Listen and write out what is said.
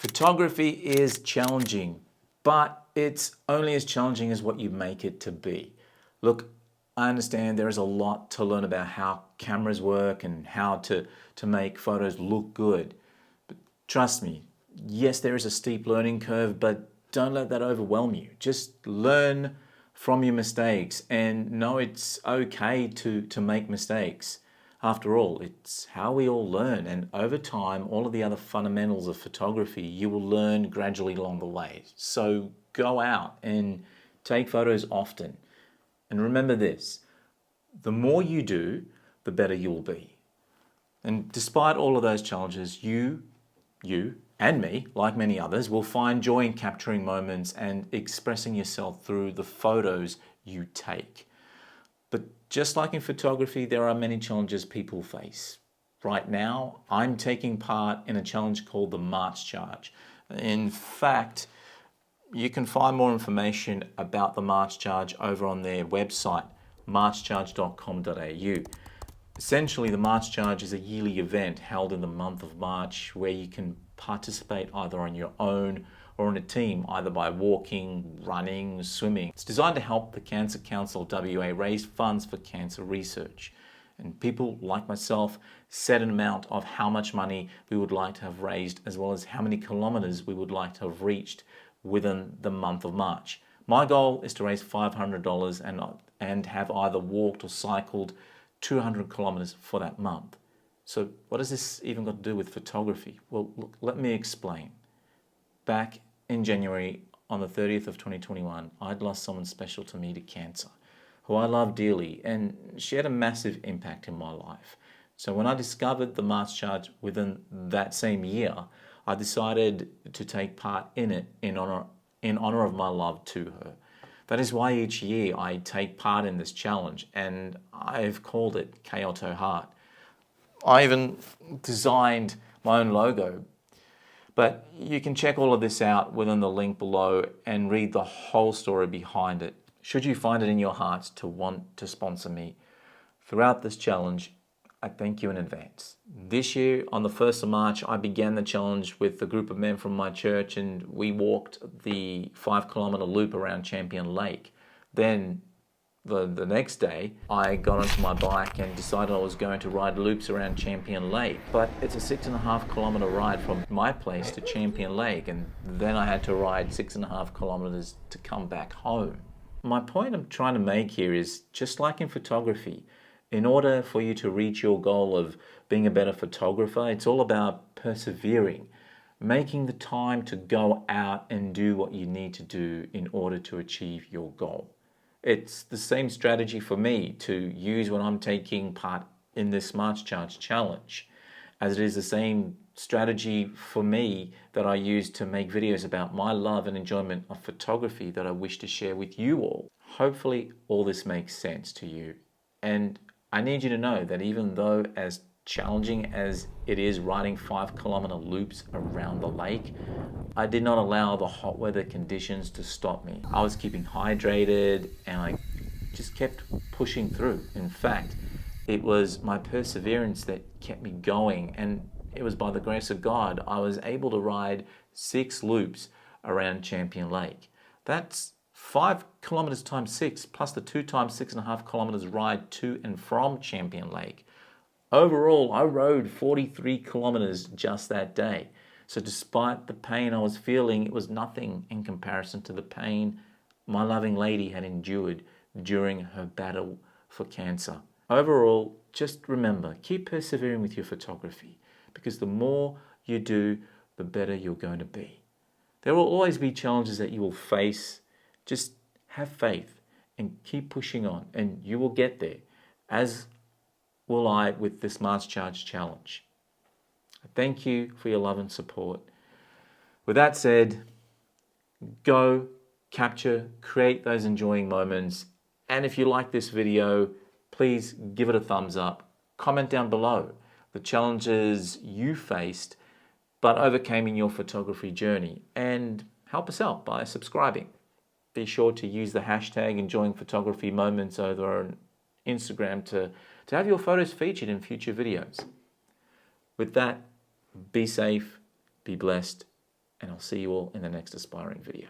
Photography is challenging, but it's only as challenging as what you make it to be. Look, I understand there is a lot to learn about how cameras work and how to make photos look good. But trust me, yes, there is a steep learning curve, but don't let that overwhelm you. Just learn from your mistakes and know it's okay to make mistakes. After all, it's how we all learn, and over time, all of the other fundamentals of photography you will learn gradually along the way. So go out and take photos often. And remember this, the more you do, the better you'll be. And despite all of those challenges, you and me, like many others, will find joy in capturing moments and expressing yourself through the photos you take. But just like in photography, there are many challenges people face. Right now, I'm taking part in a challenge called the March Charge. In fact, you can find more information about the March Charge over on their website, marchcharge.com.au. Essentially, the March Charge is a yearly event held in the month of March where you can participate either on your own or in a team, either by walking, running, swimming. It's designed to help the Cancer Council WA raise funds for cancer research. And people like myself set an amount of how much money we would like to have raised, as well as how many kilometres we would like to have reached within the month of March. My goal is to raise $500 and have either walked or cycled 200 kilometres for that month. So what has this even got to do with photography? Well, look, let me explain. Back in January, on the 30th of 2021, I'd lost someone special to me to cancer, who I love dearly, and she had a massive impact in my life. So when I discovered the March Charge within that same year, I decided to take part in it in honor of my love to her. That is why each year I take part in this challenge, and I've called it Kyoto Heart. I even designed my own logo. But you can check all of this out within the link below and read the whole story behind it, should you find it in your hearts to want to sponsor me. Throughout this challenge, I thank you in advance. This year, on the 1st of March, I began the challenge with a group of men from my church, and we walked the 5-kilometre loop around Champion Lake. Then the next day, I got onto my bike and decided I was going to ride loops around Champion Lake. But it's a 6.5-kilometre ride from my place to Champion Lake, and then I had to ride 6.5 kilometres to come back home. My point I'm trying to make here is, just like in photography, in order for you to reach your goal of being a better photographer, it's all about persevering, making the time to go out and do what you need to do in order to achieve your goal. It's the same strategy for me to use when I'm taking part in this March Charge challenge, as it is the same strategy for me that I use to make videos about my love and enjoyment of photography that I wish to share with you all. Hopefully all this makes sense to you. And I need you to know that even though as challenging as it is riding 5-kilometre loops around the lake, I did not allow the hot weather conditions to stop me. I was keeping hydrated and I just kept pushing through. In fact, it was my perseverance that kept me going, and it was by the grace of God I was able to ride 6 loops around Champion Lake. That's 5 kilometres times 6 plus the 2 times 6.5 kilometres ride to and from Champion Lake. Overall, I rode 43 kilometres just that day. So despite the pain I was feeling, it was nothing in comparison to the pain my loving lady had endured during her battle for cancer. Overall, just remember, keep persevering with your photography, because the more you do, the better you're going to be. There will always be challenges that you will face. Just have faith and keep pushing on, and you will get there, as will I with this March Charge challenge. Thank you for your love and support. With that said, go, capture, create those enjoying moments. And if you like this video, please give it a thumbs up. Comment down below the challenges you faced but overcame in your photography journey, and help us out by subscribing. Be sure to use the hashtag #EnjoyingPhotographyMoments over on Instagram to have your photos featured in future videos. With that, be safe, be blessed, and I'll see you all in the next aspiring video.